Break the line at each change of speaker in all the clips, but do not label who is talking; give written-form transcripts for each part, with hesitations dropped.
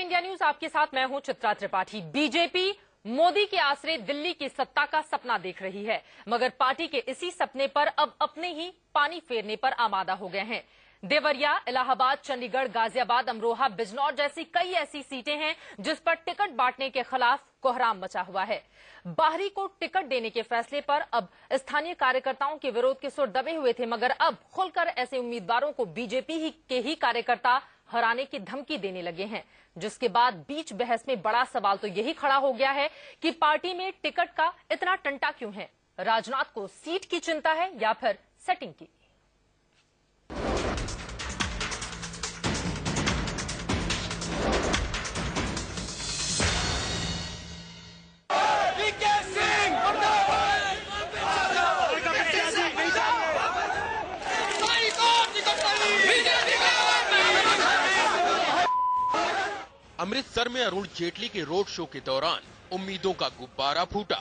India news आपके साथ मैं हूं चित्रा त्रिपाठी। बीजेपी मोदी के आसरे दिल्ली की सत्ता का सपना देख रही है, मगर पार्टी के इसी सपने पर अब अपने ही पानी फेरने पर आमादा हो गए हैं। देवरिया, इलाहाबाद, चंडीगढ़, गाजियाबाद, अमरोहा, बिजनौर जैसी कई ऐसी सीटें हैं जिस पर टिकट बांटने के खिलाफ कोहराम मचा हुआ है। बाहरी को टिकट देने के फैसले पर अब स्थानीय कार्यकर्ताओं के विरोध के सुर दबे हुए थे, मगर अब खुलकर ऐसे उम्मीदवारों को बीजेपी के ही कार्यकर्ता हराने की धमकी देने लगे हैं, जिसके बाद बीच बहस में बड़ा सवाल तो यही खड़ा हो गया है कि पार्टी में टिकट का इतना टंटा क्यों है। राजनाथ को सीट की चिंता है या फिर सेटिंग की?
अमृतसर में अरुण जेटली के रोड शो के दौरान उम्मीदों का गुब्बारा फूटा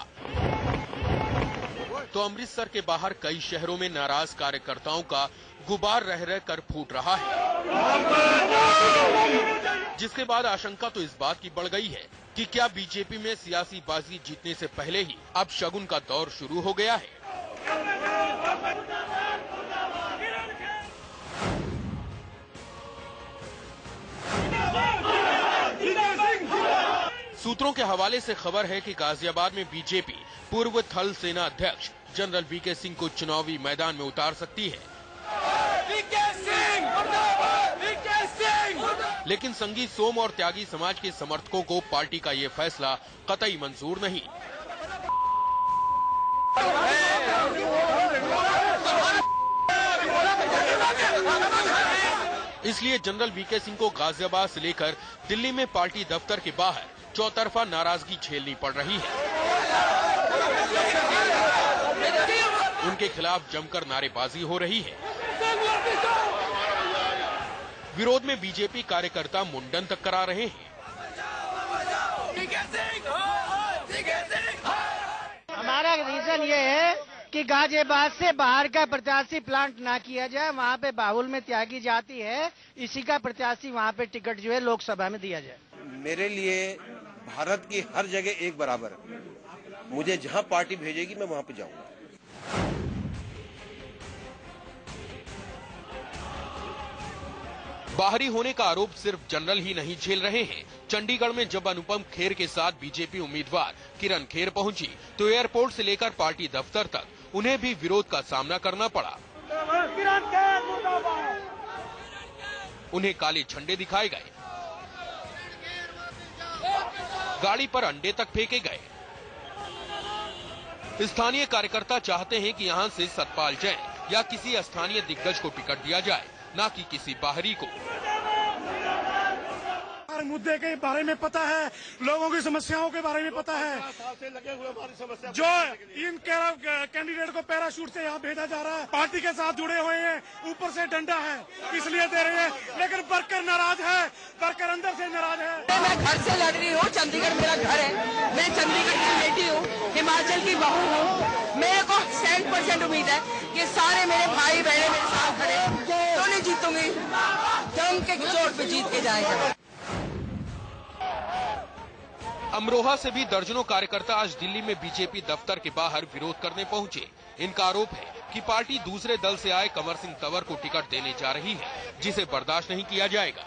तो अमृतसर के बाहर कई शहरों में नाराज कार्यकर्ताओं का गुब्बार रह रह कर फूट रहा है, जिसके बाद आशंका तो इस बात की बढ़ गई है कि क्या बीजेपी में सियासी बाजी जीतने से पहले ही अब शगुन का दौर शुरू हो गया है। सूत्रों के हवाले से खबर है कि गाजियाबाद में बीजेपी पूर्व थल सेना अध्यक्ष जनरल वीके सिंह को चुनावी मैदान में उतार सकती है, लेकिन संगी सोम और त्यागी समाज के समर्थकों को पार्टी का ये फैसला कतई मंजूर नहीं। इसलिए जनरल वीके सिंह को गाजियाबाद से लेकर दिल्ली में पार्टी दफ्तर के बाहर चौतरफा नाराजगी झेलनी पड़ रही है। उनके खिलाफ जमकर नारेबाजी हो रही है। विरोध में बीजेपी कार्यकर्ता मुंडन तक करा रहे हैं।
हमारा रीजन ये है कि गाजियाबाद से बाहर का प्रत्याशी प्लांट ना किया जाए, वहाँ पे बाहुल में त्यागी जाती है, इसी का प्रत्याशी वहाँ पे टिकट जो है लोकसभा में दिया जाए।
मेरे लिए भारत की हर जगह एक बराबर है। मुझे जहाँ पार्टी भेजेगी मैं वहाँ पे जाऊंगा।
बाहरी होने का आरोप सिर्फ जनरल ही नहीं झेल रहे हैं। चंडीगढ़ में जब अनुपम खेर के साथ बीजेपी उम्मीदवार किरण खेर पहुंची तो एयरपोर्ट से लेकर पार्टी दफ्तर तक उन्हें भी विरोध का सामना करना पड़ा। उन्हें काले झंडे दिखाए गए, गाड़ी पर अंडे तक फेंके गए। स्थानीय कार्यकर्ता चाहते हैं कि यहां से सतपाल जैन या किसी स्थानीय दिग्गज को टिकट दिया जाए, न कि किसी बाहरी को।
हर मुद्दे के बारे में पता है, लोगों की समस्याओं के बारे में पता है। जो इन कैंडिडेट को पैराशूट से यहाँ भेजा जा रहा है, पार्टी के साथ जुड़े हुए हैं, ऊपर से डंडा है, इसलिए दे रहे हैं। लेकिन वर्कर नाराज है, वर्कर अंदर से नाराज है।
मैं घर से लड़ रही हूँ, चंडीगढ़ मेरा घर है, मैं चंडीगढ़ की बेटी हूँ, हिमाचल की बहू हूँ। मेरे को 100% उम्मीद है कि सारे मेरे भाई बहने मेरे साथ खड़े, तो नहीं जीतूंगी, जम के चोट पे जीत के जाएंगे।
अमरोहा से भी दर्जनों कार्यकर्ता आज दिल्ली में बीजेपी दफ्तर के बाहर विरोध करने पहुंचे। इनका आरोप है कि पार्टी दूसरे दल से आए कंवर सिंह तंवर को टिकट देने जा रही है, जिसे बर्दाश्त नहीं किया जाएगा।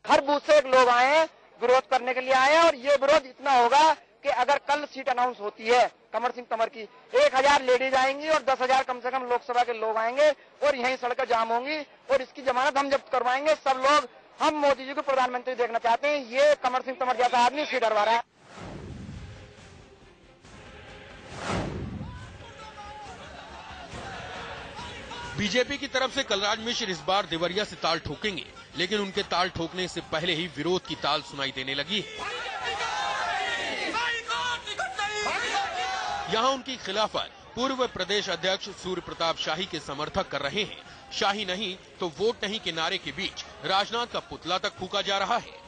हर बूथ से लोग आए, विरोध करने के लिए आए, और ये विरोध इतना होगा कि अगर कल सीट अनाउंस होती है कंवर सिंह तंवर की, 1000 लेडीज आएंगी और 10,000 कम से कम लोकसभा के लोग आएंगे और यहीं सड़कें जाम होंगी और इसकी जमानत हम जब्त करवाएंगे। सब लोग हम मोदी जी को प्रधानमंत्री देखना चाहते हैं, ये कंवर सिंह तंवर जैसा आदमी इससे डरवा रहा है।
बीजेपी की तरफ से कलराज मिश्र इस बार देवरिया से ताल ठोकेंगे, लेकिन उनके ताल ठोकने से पहले ही विरोध की ताल सुनाई देने लगी है। यहाँ उनकी खिलाफत पूर्व प्रदेश अध्यक्ष सूर्य प्रताप शाही के समर्थक कर रहे हैं। शाही नहीं तो वोट नहीं के नारे के बीच राजनाथ का पुतला तक फूका जा रहा है।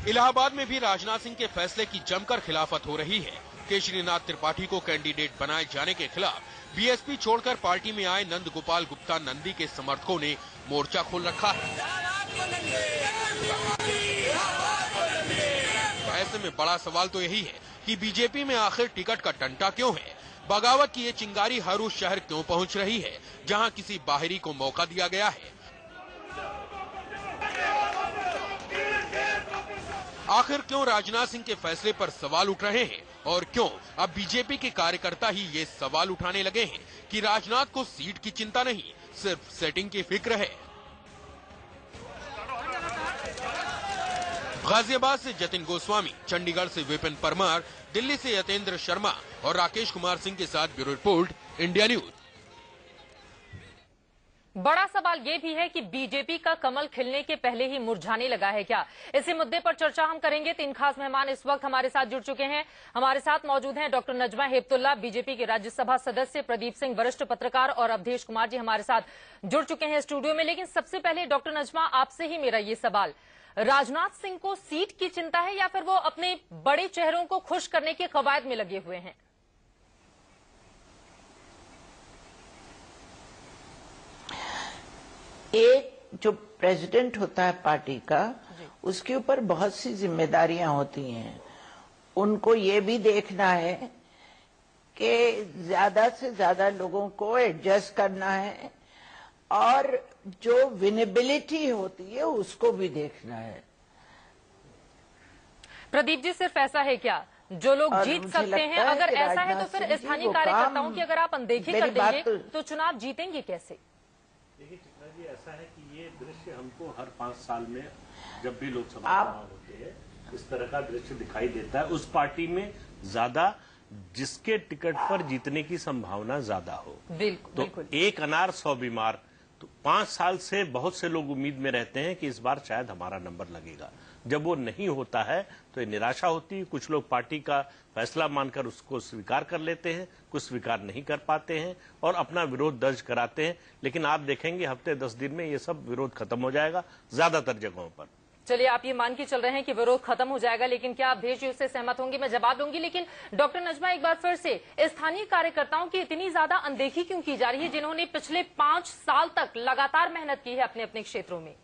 इलाहाबाद में भी राजनाथ सिंह के फैसले की जमकर खिलाफत हो रही है। केशरीनाथ त्रिपाठी को कैंडिडेट बनाए जाने के खिलाफ बीएसपी छोड़कर पार्टी में आए नंद गोपाल गुप्ता नंदी के समर्थकों ने मोर्चा खोल रखा है। ऐसे में बड़ा सवाल तो यही है कि बीजेपी में आखिर टिकट का टंटा क्यों है। बगावत की ये चिंगारी हर उस शहर क्यों पहुंच रही है जहां किसी बाहरी को मौका दिया गया है। आखिर क्यों राजनाथ सिंह के फैसले पर सवाल उठ रहे हैं और क्यों अब बीजेपी के कार्यकर्ता ही ये सवाल उठाने लगे हैं कि राजनाथ को सीट की चिंता नहीं, सिर्फ सेटिंग की फिक्र है। गाजियाबाद से जतिन गोस्वामी, चंडीगढ़ से विपिन परमार, दिल्ली से यतेंद्र शर्मा और राकेश कुमार सिंह के साथ ब्यूरो रिपोर्ट, इंडिया न्यूज।
बड़ा सवाल ये भी है कि बीजेपी का कमल खिलने के पहले ही मुरझाने लगा है क्या। इसी मुद्दे पर चर्चा हम करेंगे। 3 खास मेहमान इस वक्त हमारे साथ जुड़ चुके हैं। हमारे साथ मौजूद हैं डॉक्टर नजमा हेपतुल्ला, बीजेपी के राज्यसभा सदस्य, प्रदीप सिंह, वरिष्ठ पत्रकार, और अवधेश कुमार जी हमारे साथ जुड़ चुके हैं स्टूडियो में। लेकिन सबसे पहले डॉक्टर नजमा, आपसे ही मेरा ये सवाल, राजनाथ सिंह को सीट की चिंता है या फिर वो अपने बड़े चेहरों को खुश करने के कवायद में लगे हुए हैं?
एक जो प्रेसिडेंट होता है पार्टी का, उसके ऊपर बहुत सी जिम्मेदारियां होती हैं। उनको ये भी देखना है कि ज्यादा से ज्यादा लोगों को एडजस्ट करना है और जो विनेबिलिटी होती है उसको भी देखना है।
प्रदीप जी, सिर्फ ऐसा है क्या जो लोग जीत सकते हैं? अगर ऐसा है तो फिर स्थानीय कार्यकर्ताओं की अगर आप अनदेखी कर देंगे तो चुनाव जीतेंगे कैसे?
देखिए चित्रा जी, ऐसा है कि ये दृश्य हमको हर 5 साल में जब भी लोकसभा चुनाव होते हैं इस तरह का दृश्य दिखाई देता है। उस पार्टी में ज्यादा जिसके टिकट पर जीतने की संभावना ज्यादा हो।
बिल्कुल,
तो एक अनार 100 बीमार। तो 5 साल से बहुत से लोग उम्मीद में रहते हैं कि इस बार शायद हमारा नंबर लगेगा। जब वो नहीं होता है तो ये निराशा होती है। कुछ लोग पार्टी का फैसला मानकर उसको स्वीकार कर लेते हैं, कुछ स्वीकार नहीं कर पाते हैं और अपना विरोध दर्ज कराते हैं। लेकिन आप देखेंगे हफ्ते 10 दिन में ये सब विरोध खत्म हो जाएगा ज्यादातर जगहों पर।
चलिए, आप ये मान के चल रहे हैं कि विरोध खत्म हो जाएगा, लेकिन क्या अवधेश जी उससे सहमत होंगे? मैं जवाब दूंगी, लेकिन डॉक्टर नजमा, एक बार फिर से स्थानीय कार्यकर्ताओं की इतनी ज्यादा अनदेखी क्यों की जा रही है, जिन्होंने पिछले 5 साल तक लगातार मेहनत की है अपने अपने क्षेत्रों में?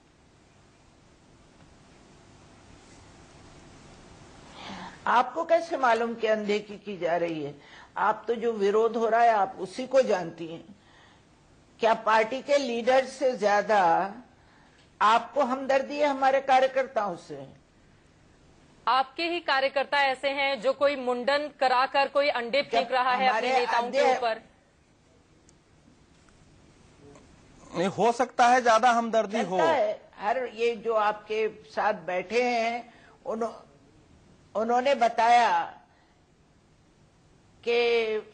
आपको कैसे मालूम कि अनदेखी की जा रही है? आप तो जो विरोध हो रहा है आप उसी को जानती हैं। क्या पार्टी के लीडर से ज्यादा आपको हमदर्दी है हमारे कार्यकर्ताओं से?
आपके ही कार्यकर्ता ऐसे हैं जो कोई मुंडन कराकर कोई अंडे फेंक रहा है अपने नेताओं के ऊपर।
नहीं हो सकता है ज्यादा हमदर्दी हो।
हर ये जो आपके साथ बैठे हैं उन्होंने बताया कि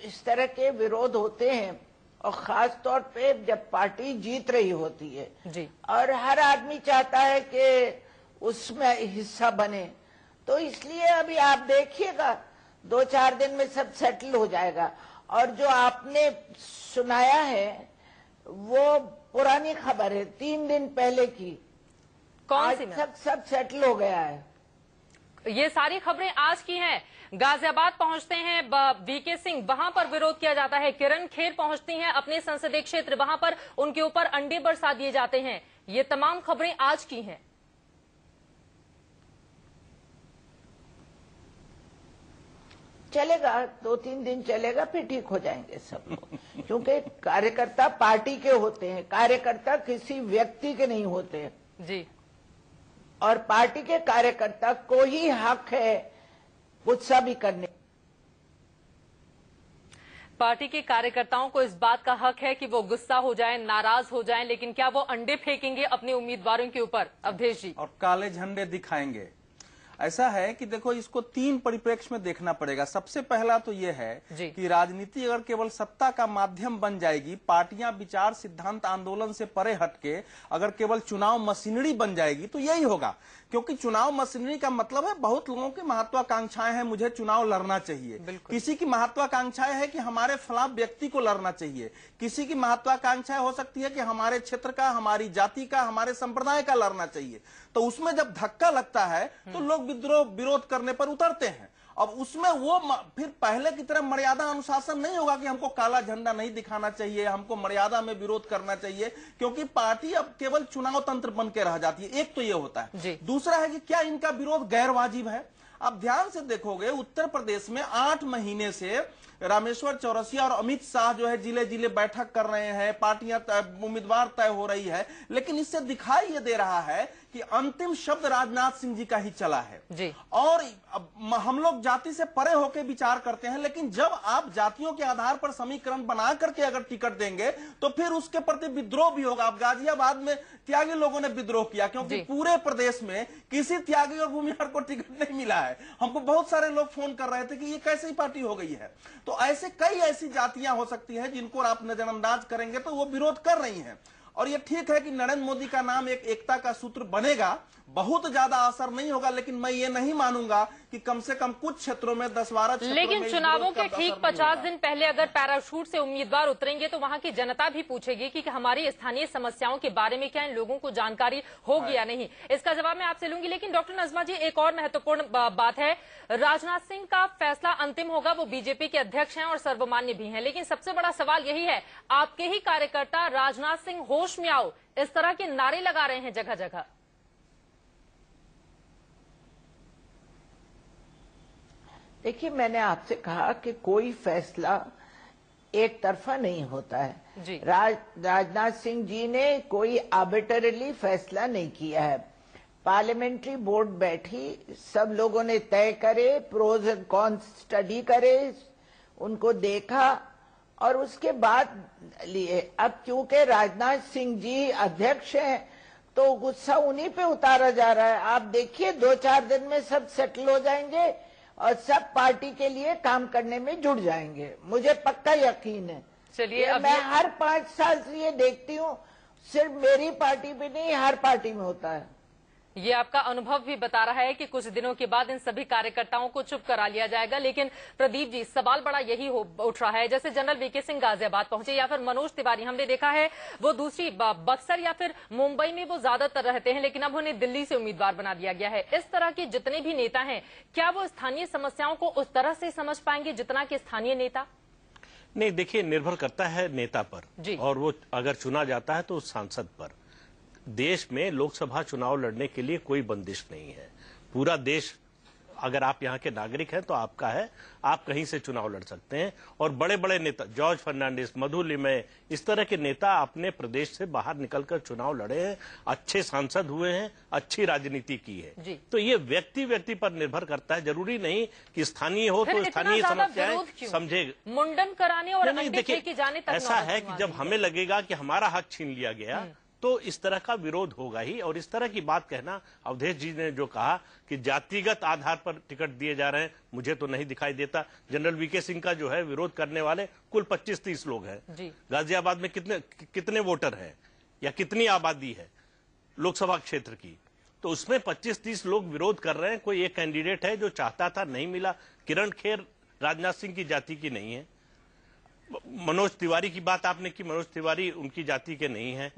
इस तरह के विरोध होते हैं और खास तौर पे जब पार्टी जीत रही होती है
जी। और
हर आदमी चाहता है कि उसमें हिस्सा बने। तो इसलिए अभी आप देखिएगा 2-4 दिन में सब सेटल हो जाएगा। और जो आपने सुनाया है वो पुरानी खबर है, 3 दिन पहले की।
कौन सी?
आज तक सब सेटल हो गया है।
ये सारी खबरें आज की हैं। गाजियाबाद पहुंचते हैं वीके सिंह, वहां पर विरोध किया जाता है। किरण खेर पहुंचती हैं अपने संसदीय क्षेत्र, वहां पर उनके ऊपर अंडे बरसा दिए जाते हैं। ये तमाम खबरें आज की हैं।
चलेगा, 2-3 दिन चलेगा, फिर ठीक हो जाएंगे सब लोग। क्योंकि कार्यकर्ता पार्टी के होते हैं, कार्यकर्ता किसी व्यक्ति के नहीं होते
जी।
और पार्टी के कार्यकर्ता को ही हक है गुस्सा भी करने।
पार्टी के कार्यकर्ताओं को इस बात का हक है कि वो गुस्सा हो जाएं, नाराज हो जाएं, लेकिन क्या वो अंडे फेंकेंगे अपने उम्मीदवारों के ऊपर? अवधेश जी।
और काले झंडे दिखाएंगे। ऐसा है कि देखो, इसको 3 परिप्रेक्ष्य में देखना पड़ेगा। सबसे पहला तो ये है कि राजनीति अगर केवल सत्ता का माध्यम बन जाएगी, पार्टियां विचार सिद्धांत आंदोलन से परे हटके अगर केवल चुनाव मशीनरी बन जाएगी तो यही होगा। क्योंकि चुनाव मशीनरी का मतलब है बहुत लोगों की महत्वाकांक्षाएं हैं, मुझे चुनाव लड़ना चाहिए। किसी की महत्वाकांक्षाएं है कि हमारे खिलाफ व्यक्ति को लड़ना चाहिए। किसी की महत्वाकांक्षाएं हो सकती है कि हमारे क्षेत्र का, हमारी जाति का, हमारे संप्रदाय का लड़ना चाहिए। तो उसमें जब धक्का लगता है तो लोग विद्रोह विरोध करने पर उतरते हैं। अब उसमें वो फिर पहले की तरह मर्यादा अनुशासन नहीं होगा कि हमको काला झंडा नहीं दिखाना चाहिए, हमको मर्यादा में विरोध करना चाहिए, क्योंकि पार्टी अब केवल चुनाव तंत्र बन के रह जाती है। एक तो ये होता है। दूसरा है कि क्या इनका विरोध गैर वाजिब है। अब ध्यान से देखोगे उत्तर प्रदेश में 8 महीने से रामेश्वर चौरसिया और अमित शाह जो है जिले जिले बैठक कर रहे हैं, पार्टियां उम्मीदवार तय हो रही है, लेकिन इससे दिखाई ये दे रहा है कि अंतिम शब्द राजनाथ सिंह जी का ही चला है जी। और हम लोग जाति से परे होकर विचार करते हैं, लेकिन जब आप जातियों के आधार पर समीकरण बना करके अगर टिकट देंगे तो फिर उसके प्रति विद्रोह भी होगा। अब गाजियाबाद में त्यागी लोगों ने विद्रोह किया क्योंकि पूरे प्रदेश में किसी त्यागी और भूमिहार को टिकट नहीं मिला है। हमको बहुत सारे लोग फोन कर रहे थे कि ये कैसी पार्टी हो गई है। तो ऐसे कई ऐसी जातियां हो सकती हैं जिनको आप नजरअंदाज करेंगे तो वो विरोध कर रही हैं। और ये ठीक है कि नरेंद्र मोदी का नाम एक एकता का सूत्र बनेगा, बहुत ज्यादा असर नहीं होगा, लेकिन मैं ये नहीं मानूंगा कि कम से कम कुछ क्षेत्रों में 10-12 क्षेत्रों में।
लेकिन चुनावों के ठीक 50 दिन पहले अगर पैराशूट से उम्मीदवार उतरेंगे तो वहां की जनता भी पूछेगी कि हमारी स्थानीय समस्याओं के बारे में क्या इन लोगों को जानकारी होगी या नहीं। इसका जवाब मैं आपसे लूंगी। लेकिन डॉक्टर नजमा जी, एक और महत्वपूर्ण बात है, राजनाथ सिंह का फैसला अंतिम होगा। वो बीजेपी के अध्यक्ष हैं और सर्वमान्य भी हैं, लेकिन सबसे बड़ा सवाल यही है, आपके ही कार्यकर्ता राजनाथ सिंह होश में आओ इस तरह के नारे लगा रहे हैं जगह जगह।
देखिए, मैंने आपसे कहा कि कोई फैसला एक तरफा नहीं होता है जी। राजनाथ सिंह जी ने कोई आर्बिट्रेरली फैसला नहीं किया है। पार्लियामेंट्री बोर्ड बैठी, सब लोगों ने तय करे, प्रोज एंड कॉन्स स्टडी करे, उनको देखा और उसके बाद लिए। अब क्योंकि राजनाथ सिंह जी अध्यक्ष हैं तो गुस्सा उन्हीं पे उतारा जा रहा है। आप देखिए 2-4 दिन में सब सेटल हो जाएंगे और सब पार्टी के लिए काम करने में जुट जाएंगे, मुझे पक्का यकीन है।
चलिए,
मैं हर 5 साल से ये देखती हूँ, सिर्फ मेरी पार्टी में नहीं, हर पार्टी में होता है।
ये आपका अनुभव भी बता रहा है कि कुछ दिनों के बाद इन सभी कार्यकर्ताओं को चुप करा लिया जाएगा। लेकिन प्रदीप जी, सवाल बड़ा यही उठ रहा है, जैसे जनरल वीके सिंह गाजियाबाद पहुंचे या फिर मनोज तिवारी, हमने देखा है वो दूसरी बक्सर या फिर मुंबई में वो ज्यादातर रहते हैं, लेकिन अब उन्हें दिल्ली से उम्मीदवार बना दिया गया है। इस तरह के जितने भी नेता हैं, क्या वो स्थानीय समस्याओं को उस तरह से समझ पाएंगे जितना कि स्थानीय नेता?
नहीं, देखिए, निर्भर करता है नेता पर, और वो अगर चुना जाता है तो सांसद पर। देश में लोकसभा चुनाव लड़ने के लिए कोई बंदिश नहीं है। पूरा देश, अगर आप यहाँ के नागरिक हैं तो आपका है, आप कहीं से चुनाव लड़ सकते हैं। और बड़े बड़े नेता, जॉर्ज फर्नांडिस, मधु लिमय, इस तरह के नेता अपने प्रदेश से बाहर निकलकर चुनाव लड़े हैं, अच्छे सांसद हुए हैं, अच्छी राजनीति की है। तो ये व्यक्ति व्यक्ति पर निर्भर करता है, जरूरी नहीं कि स्थानीय हो तो स्थानीय समस्याएं समझेगा।
मुंडन कराने और अंडे फेंके जाने तक
ऐसा है कि जब हमें लगेगा कि हमारा हक छीन लिया गया तो इस तरह का विरोध होगा ही। और इस तरह की बात कहना, अवधेश जी ने जो कहा कि जातिगत आधार पर टिकट दिए जा रहे हैं, मुझे तो नहीं दिखाई देता। जनरल वीके सिंह का जो है विरोध करने वाले कुल 25-30 लोग हैं। गाजियाबाद में कितने वोटर हैं या कितनी आबादी है लोकसभा क्षेत्र की, तो उसमें 25-30 लोग विरोध कर रहे हैं। कोई एक कैंडिडेट है जो चाहता था, नहीं मिला। किरण खेर राजनाथ सिंह की जाति की नहीं है। मनोज तिवारी की बात आपने की, मनोज तिवारी उनकी जाति के नहीं है।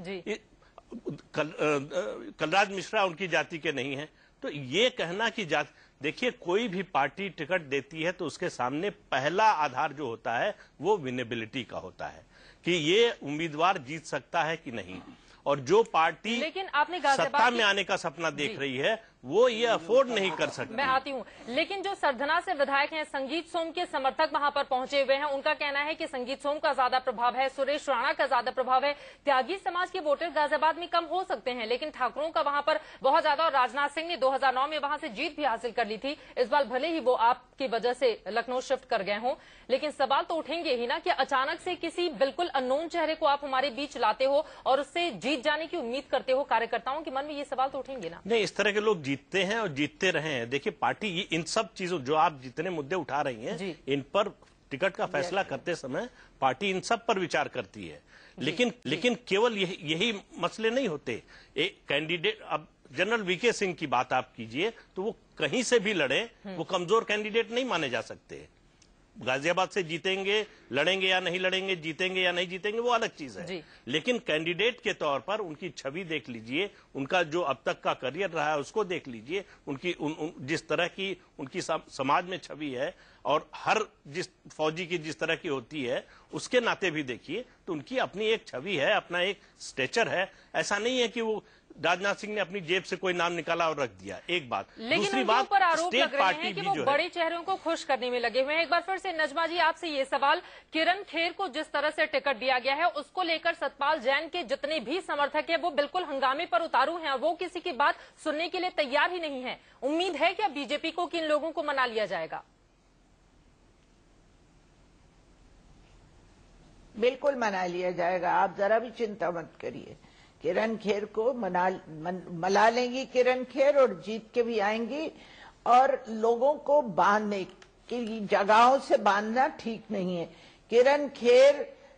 कलराज मिश्रा उनकी जाति के नहीं है। तो ये कहना कि देखिए, कोई भी पार्टी टिकट देती है तो उसके सामने पहला आधार जो होता है वो विनेबिलिटी का होता है कि ये उम्मीदवार जीत सकता है कि नहीं। और जो पार्टी
लेकिन आपने
सत्ता में आने का सपना देख रही है वो ये अफोर्ड नहीं कर सकती।
मैं आती हूँ, लेकिन जो सरधना से विधायक हैं, संगीत सोम के समर्थक वहां पर पहुंचे हुए हैं। उनका कहना है कि संगीत सोम का ज्यादा प्रभाव है, सुरेश राणा का ज्यादा प्रभाव है। त्यागी समाज के वोटर गाजियाबाद में कम हो सकते हैं, लेकिन ठाकुरों का वहां पर बहुत ज्यादा। और राजनाथ सिंह ने 2009 में वहां से जीत भी हासिल कर ली थी। इस बार भले ही वो आपकी वजह से लखनऊ शिफ्ट कर गए हों, लेकिन सवाल तो उठेंगे ही ना कि अचानक से किसी बिल्कुल अननोन चेहरे को आप हमारे बीच लाते हो और उससे जीत जाने की उम्मीद करते हो। कार्यकर्ताओं के मन में ये सवाल तो उठेंगे ना?
नहीं, इस तरह के लोग जीतते हैं और जीतते रहे हैं। देखिए, पार्टी इन सब चीजों, जो आप जितने मुद्दे उठा रही हैं, इन पर टिकट का फैसला करते समय पार्टी इन सब पर विचार करती है। लेकिन केवल यही मसले नहीं होते। एक कैंडिडेट, अब जनरल वीके सिंह की बात आप कीजिए तो वो कहीं से भी लड़े, वो कमजोर कैंडिडेट नहीं माने जा सकते। गाजियाबाद से जीतेंगे, लड़ेंगे या नहीं लड़ेंगे, जीतेंगे या नहीं जीतेंगे, वो अलग चीज है। लेकिन कैंडिडेट के तौर पर उनकी छवि देख लीजिए, उनका जो अब तक का करियर रहा है उसको देख लीजिए, उनकी जिस तरह की उनकी समाज में छवि है और हर जिस फौजी की जिस तरह की होती है उसके नाते भी देखिए तो उनकी अपनी एक छवि है, अपना एक स्टेचर है। ऐसा नहीं है कि वो राजनाथ सिंह ने अपनी जेब से कोई नाम निकाला और रख दिया। एक बात, दूसरी बात,
पर आरोप लग
स्टेट
रहे
पार्टी
हैं कि
भी
वो
जो
बड़े चेहरों को खुश करने में लगे हुए हैं। एक बार फिर से नजमा जी आपसे ये सवाल, किरण खेर को जिस तरह से टिकट दिया गया है उसको लेकर सतपाल जैन के जितने भी समर्थक हैं वो बिल्कुल हंगामे पर उतारू हैं, वो किसी की बात सुनने के लिए तैयार ही नहीं है। उम्मीद है क्या बीजेपी को कि इन लोगों को मना लिया जाएगा?
बिल्कुल मना लिया जाएगा, आप जरा भी चिंता मत करिए। किरण खेर को मना लेंगी किरण खेर, और जीत के भी आएंगी। और लोगों को बांधने की जगहों से बांधना ठीक नहीं है। किरण खेर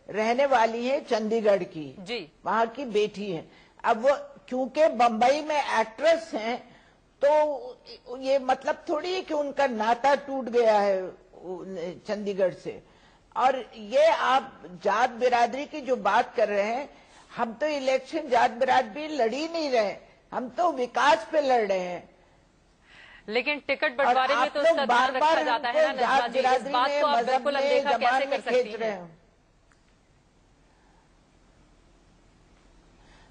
रहने वाली है चंडीगढ़ की
जी,
वहां की बेटी है। अब वो क्योंकि बंबई में एक्ट्रेस हैं तो ये मतलब थोड़ी है कि उनका नाता टूट गया है चंडीगढ़ से। और ये आप जात बिरादरी की जो बात कर रहे हैं, हम तो इलेक्शन जात बिरादरी लड़ ही नहीं रहे, हम तो विकास पे लड़ रहे हैं।
लेकिन टिकट बंटवारे में तो इसका ध्यान रखा जाता है ना नजमा जी, इस बात को आप बिल्कुल अनदेखा कैसे कर सकती हैं?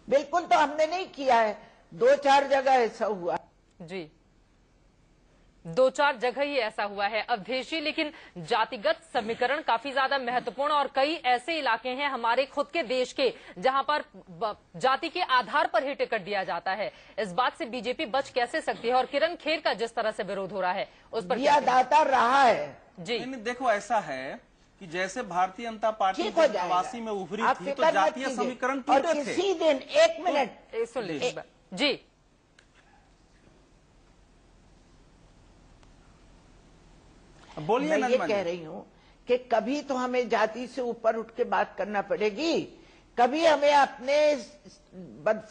बिल्कुल तो हमने नहीं किया है, 2-4 जगह ऐसा हुआ
जी, 2-4 जगह ही ऐसा हुआ है अवधेश जी। लेकिन जातिगत समीकरण काफी ज्यादा महत्वपूर्ण और कई ऐसे इलाके हैं हमारे खुद के देश के जहां पर जाति के आधार पर ही टिकट दिया जाता है। इस बात से बीजेपी बच कैसे सकती है? और किरण खेर का जिस तरह से विरोध हो रहा है उस पर
दिया दाता रहा है
जी। देखो ऐसा है कि जैसे भारतीय जनता पार्टी 89 में उभरी थी तो जातीय समीकरण टूटे थे।
किसी दिन 1 मिनट
सुन लीजिए जी,
बोलिए।
मैं ये कह रही हूँ कि कभी तो हमें जाति से ऊपर उठ के बात करना पड़ेगी, कभी हमें अपने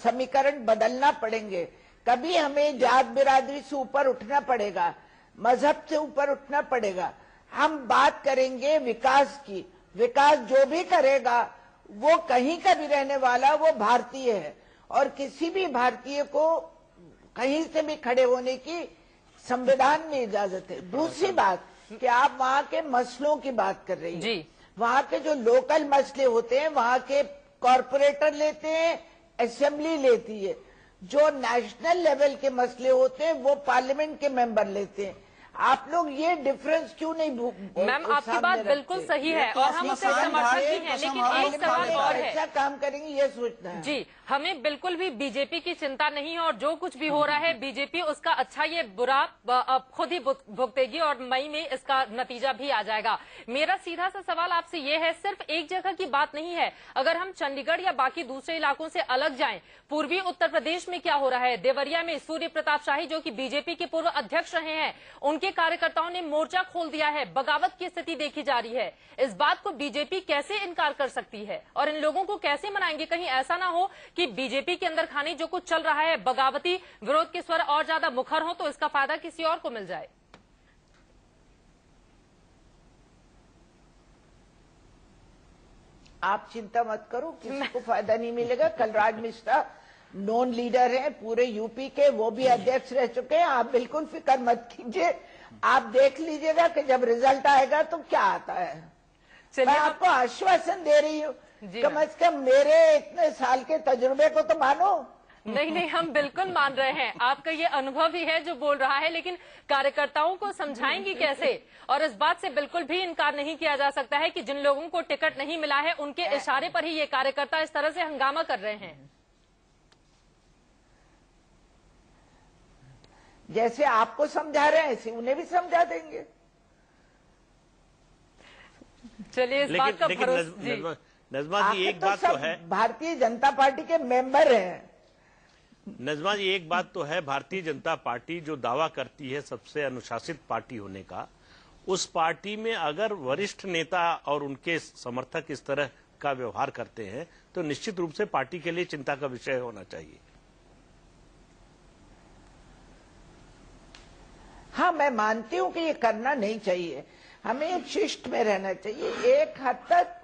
समीकरण बदलना पड़ेंगे, कभी हमें जात बिरादरी से ऊपर उठना पड़ेगा, मजहब से ऊपर उठना पड़ेगा। हम बात करेंगे विकास की। विकास जो भी करेगा वो कहीं का भी रहने वाला वो भारतीय है और किसी भी भारतीय को कहीं से भी खड़े होने की संविधान में इजाजत है। दूसरी बात कि आप वहाँ के मसलों की बात कर रही हैं, वहाँ के जो लोकल मसले होते हैं वहाँ के कॉरपोरेटर लेते हैं, असेंबली लेती है। जो नेशनल लेवल के मसले होते हैं वो पार्लियामेंट के मेंबर लेते हैं। आप लोग ये डिफरेंस क्यों नहीं?
मैम आपकी बात बिल्कुल सही है और हम उससे समर्थक भी हैं, लेकिन एक सवाल और है,
अच्छा काम करेंगे ये सोचना है
जी। हमें बिल्कुल भी बीजेपी की चिंता नहीं है और जो कुछ भी हो रहा है बीजेपी उसका अच्छा ये बुरा खुद ही भुगतेगी और मई में इसका नतीजा भी आ जाएगा। मेरा सीधा सा सवाल आपसे ये है, सिर्फ एक जगह की बात नहीं है, अगर हम चंडीगढ़ या बाकी दूसरे इलाकों से अलग जाएं, पूर्वी उत्तर प्रदेश में क्या हो रहा है? देवरिया में सूर्य प्रताप शाही जो कि बीजेपी के पूर्व अध्यक्ष रहे हैं, उनके कार्यकर्ताओं ने मोर्चा खोल दिया है, बगावत की स्थिति देखी जा रही है। इस बात को बीजेपी कैसे इनकार कर सकती है और इन लोगों को कैसे मनाएंगे? कहीं ऐसा ना हो कि बीजेपी के अंदर खाने जो कुछ चल रहा है, बगावती विरोध के स्वर और ज्यादा मुखर हो तो इसका फायदा किसी और को मिल जाए।
आप चिंता मत करो, किसी को फायदा नहीं मिलेगा। कलराज मिश्रा नॉन लीडर हैं पूरे यूपी के, वो भी अध्यक्ष रह चुके हैं। आप बिल्कुल फिक्र मत कीजिए, आप देख लीजिएगा कि जब रिजल्ट आएगा तो क्या आता है। मैं आपको आश्वासन दे रही हूँ, कम से कम मेरे इतने साल के तजुर्बे को तो मानो।
नहीं, हम बिल्कुल मान रहे हैं, आपका ये अनुभव ही है जो बोल रहा है, लेकिन कार्यकर्ताओं को समझाएंगी कैसे? और इस बात से बिल्कुल भी इनकार नहीं किया जा सकता है कि जिन लोगों को टिकट नहीं मिला है उनके इशारे पर ही ये कार्यकर्ता इस तरह से हंगामा कर रहे हैं।
जैसे आपको समझा रहे हैं ऐसे उन्हें भी समझा देंगे।
चलिए इस बात का भरोसा।
नजमा जी एक बात तो है,
भारतीय जनता पार्टी के मेंबर हैं।
नजमा जी एक बात तो है, भारतीय जनता पार्टी जो दावा करती है सबसे अनुशासित पार्टी होने का, उस पार्टी में अगर वरिष्ठ नेता और उनके समर्थक इस तरह का व्यवहार करते हैं तो निश्चित रूप से पार्टी के लिए चिंता का विषय होना चाहिए।
हाँ, मैं मानती हूं कि ये करना नहीं चाहिए। हमें एक शिष्ट में रहना चाहिए। एक हद तक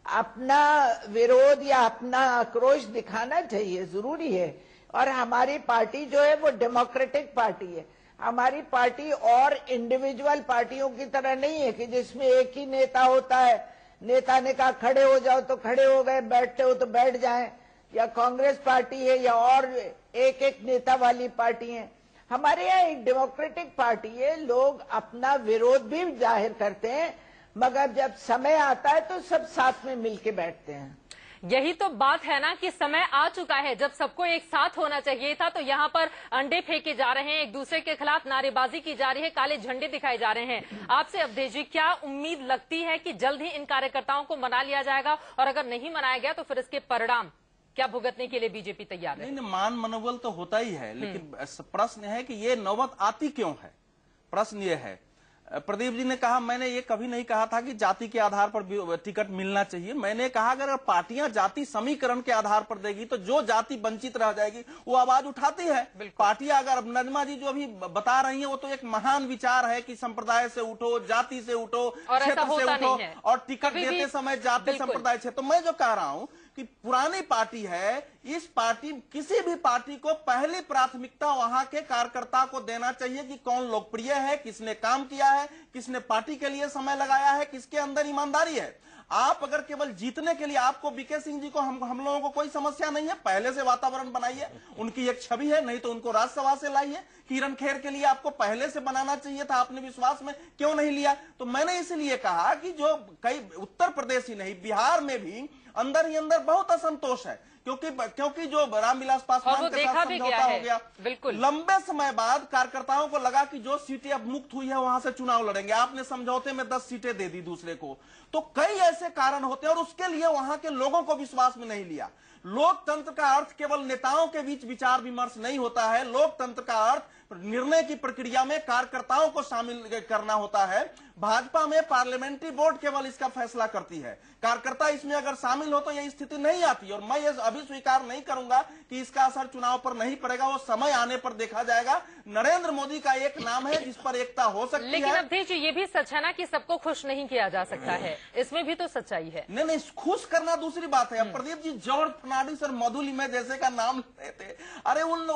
अपना विरोध या अपना आक्रोश दिखाना चाहिए, जरूरी है। और हमारी पार्टी जो है वो डेमोक्रेटिक पार्टी है। हमारी पार्टी और इंडिविजुअल पार्टियों की तरह नहीं है कि जिसमें एक ही नेता होता है, नेता ने कहा खड़े हो जाओ तो खड़े हो गए, बैठते हो तो बैठ जाएं, या कांग्रेस पार्टी है या और एक एक नेता वाली पार्टी है। हमारे यहाँ एक डेमोक्रेटिक पार्टी है, लोग अपना विरोध भी जाहिर करते हैं, मगर जब समय आता है तो सब साथ में मिलके बैठते हैं।
यही तो बात है ना कि समय आ चुका है जब सबको एक साथ होना चाहिए था। तो यहाँ पर अंडे फेंके जा रहे हैं, एक दूसरे के खिलाफ नारेबाजी की जा रही है, काले झंडे दिखाए जा रहे हैं। आपसे अवधेश जी, क्या उम्मीद लगती है कि जल्द ही इन कार्यकर्ताओं को मना लिया जाएगा, और अगर नहीं मनाया गया तो फिर इसके परिणाम क्या भुगतने के लिए बीजेपी तैयार है?
नहीं, मान मनोबल तो होता ही है, लेकिन प्रश्न है कि ये नौबत आती क्यों है। प्रश्न ये है, प्रदीप जी ने कहा, मैंने ये कभी नहीं कहा था कि जाति के आधार पर टिकट मिलना चाहिए। मैंने कहा अगर पार्टियां जाति समीकरण के आधार पर देगी तो जो जाति वंचित रह जाएगी वो आवाज उठाती है। पार्टियां अगर, नजमा जी जो अभी बता रही हैं वो तो एक महान विचार है कि संप्रदाय से उठो, जाति से उठो, क्षेत्र से उठो, और टिकट देते समय जाति संप्रदाय से। तो मैं जो कह रहा हूं कि पुरानी पार्टी है, इस पार्टी, किसी भी पार्टी को पहली प्राथमिकता वहां के कार्यकर्ता को देना चाहिए कि कौन लोकप्रिय है, किसने काम किया है, किसने पार्टी के लिए समय लगाया है, किसके अंदर ईमानदारी है। आप अगर केवल जीतने के लिए, आपको बीके सिंह जी को, हम लोगों को कोई समस्या नहीं है, पहले से वातावरण बनाइए, उनकी एक छवि है, नहीं तो उनको राज्यसभा से लाइए। किरण खेर के लिए आपको पहले से बनाना चाहिए था, आपने विश्वास में क्यों नहीं लिया? तो मैंने इसलिए कहा कि जो कई उत्तर प्रदेश ही नहीं, बिहार में भी अंदर ही अंदर बहुत असंतोष है, क्योंकि जो रामविलास पासवान के साथ समझौता हो गया, बिल्कुल लंबे समय बाद कार्यकर्ताओं को लगा कि जो सीटें अब मुक्त हुई है वहां से चुनाव लड़ेंगे। आपने समझौते में 10 सीटें दे दी दूसरे को। तो कई ऐसे कारण होते हैं और उसके लिए वहां के लोगों को विश्वास में नहीं लिया। लोकतंत्र का अर्थ केवल नेताओं के बीच विचार विमर्श नहीं होता है। लोकतंत्र का अर्थ निर्णय की प्रक्रिया में कार्यकर्ताओं को शामिल करना होता है। भाजपा में पार्लियामेंट्री बोर्ड केवल इसका फैसला करती है, कार्यकर्ता इसमें अगर शामिल हो तो यह स्थिति नहीं आती। और मैं ये अभी स्वीकार नहीं करूंगा कि इसका असर चुनाव पर नहीं पड़ेगा, वो समय आने पर देखा जाएगा। नरेंद्र मोदी का एक नाम है जिस पर एकता हो सकती है।
लेकिन अवधेश जी, ये भी सच है ना कि सबको खुश नहीं किया जा सकता है, इसमें भी तो सच्चाई है।
नहीं, खुश करना दूसरी बात है। प्रदीप जी, जॉर्ज फर्नांडिस और मधुलिमा जैसे का नाम लेते थे। अरे उन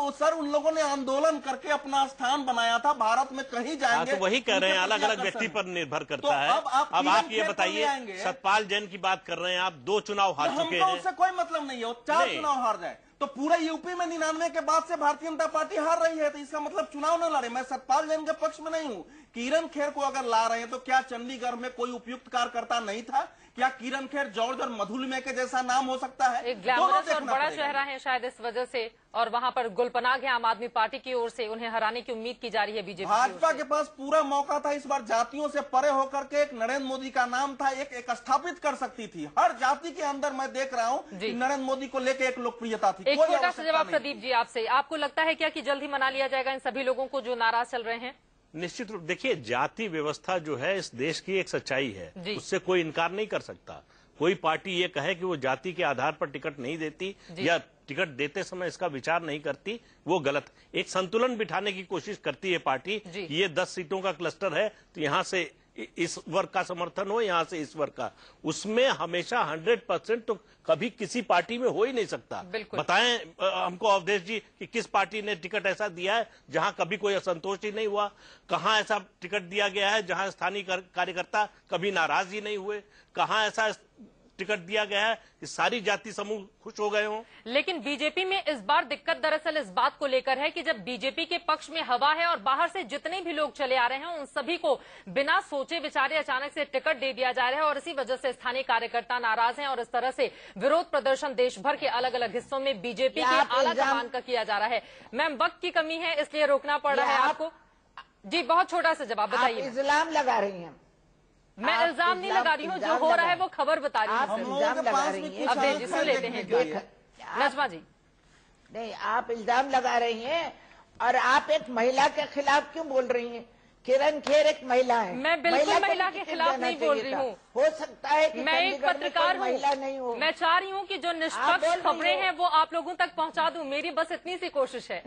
लोगों ने आंदोलन करके अपना स्थान बनाया था, भारत में कहीं जाएंगे।
तो वही कह रहे हैं, अलग अलग व्यक्ति पर निर्भर करता है। अब आप ये बताइए, सतपाल जैन की बात कर रहे हैं आप, 2 चुनाव हार चुके हैं।
उससे कोई मतलब नहीं है, वो 4 चुनाव हार जाए तो पूरे यूपी में 99 के बाद से भारतीय जनता पार्टी हार रही है, तो इसका मतलब चुनाव न लड़े। मैं सतपाल जैन के पक्ष में नहीं हूं। किरण खेर को अगर ला रहे हैं तो क्या चंडीगढ़ में कोई उपयुक्त कार्यकर्ता नहीं था? क्या किरण खेर जॉर्ज और मधुलिमा के जैसा नाम हो सकता है?
एक ग्लैमरस और बड़ा चेहरा है शायद इस वजह से, और वहां पर गुलपनाग है आम आदमी पार्टी की ओर से, उन्हें हराने की उम्मीद की जा रही है बीजेपी।
भाजपा के पास पूरा मौका था इस बार, जातियों से परे होकर के एक नरेंद्र मोदी का नाम था, एक स्थापित कर सकती थी। हर जाति के अंदर मैं देख रहा हूं कि नरेंद्र मोदी को लेकर एक लोकप्रियता थी।
एक छोटा सा जवाब प्रदीप जी आपसे, आपको लगता है क्या कि जल्द ही मना लिया जाएगा इन सभी लोगों को जो नाराज चल रहे हैं?
निश्चित रूप, देखिए, जाति व्यवस्था जो है इस देश की एक सच्चाई है, उससे कोई इनकार नहीं कर सकता। कोई पार्टी ये कहे कि वो जाति के आधार पर टिकट नहीं देती या टिकट देते समय इसका विचार नहीं करती, वो गलत। एक संतुलन बिठाने की कोशिश करती है पार्टी। ये 10 सीटों का क्लस्टर है तो यहां से इस वर्ग का समर्थन हो, यहां से इस वर्ग का, उसमें हमेशा 100% तो कभी किसी पार्टी में हो ही नहीं सकता। बताएं हमको अवधेश जी कि किस पार्टी ने टिकट ऐसा दिया है जहां कभी कोई असंतोष ही नहीं हुआ? कहां ऐसा टिकट दिया गया है जहां स्थानीय कार्यकर्ता कभी नाराज ही नहीं हुए? कहां ऐसा टिकट दिया गया है कि सारी जाति समूह खुश हो गए हों?
लेकिन बीजेपी में इस बार दिक्कत दरअसल इस बात को लेकर है कि जब बीजेपी के पक्ष में हवा है और बाहर से जितने भी लोग चले आ रहे हैं उन सभी को बिना सोचे विचारे अचानक से टिकट दे दिया जा रहा है, और इसी वजह से स्थानीय कार्यकर्ता नाराज हैं और इस तरह से विरोध प्रदर्शन देश भर के अलग अलग हिस्सों में बीजेपी के आला कमान का किया जा रहा है। मैम, वक्त की कमी है इसलिए रोकना पड़ रहा है आपको। जी, बहुत छोटा सा जवाब बताइए।
इल्जाम लगा रही हैं?
मैं इल्जाम नहीं लगा रही हूँ, जो हो रहा है वो खबर बता रही हूँ।
आप इल्जाम लगा रही हैं?
अवधेश जी, सुन लेते हैं नजमा जी।
नहीं, आप इल्जाम लगा रही हैं और आप एक महिला के खिलाफ क्यों बोल रही हैं? किरण खेर एक महिला है।
मैं बिल्कुल महिला के खिलाफ नहीं बोल रही हूँ।
हो सकता है कि
मैं एक पत्रकार हूँ, मैं चाह रही हूँ कि जो निष्पक्ष खबरें हैं वो आप लोगों तक पहुँचा दूं, मेरी बस इतनी सी कोशिश है।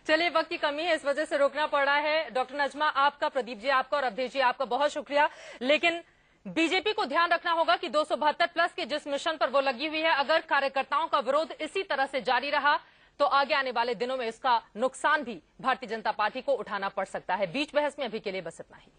चलिए, वक्त की कमी है, इस वजह से रोकना पड़ रहा है। डॉक्टर नजमा आपका, प्रदीप जी आपका और अवधेश जी आपका बहुत शुक्रिया। लेकिन बीजेपी को ध्यान रखना होगा कि 272 प्लस के जिस मिशन पर वो लगी हुई है, अगर कार्यकर्ताओं का विरोध इसी तरह से जारी रहा तो आगे आने वाले दिनों में इसका नुकसान भी भारतीय जनता पार्टी को उठाना पड़ सकता है। बीच बहस में अभी के लिए बस इतना ही।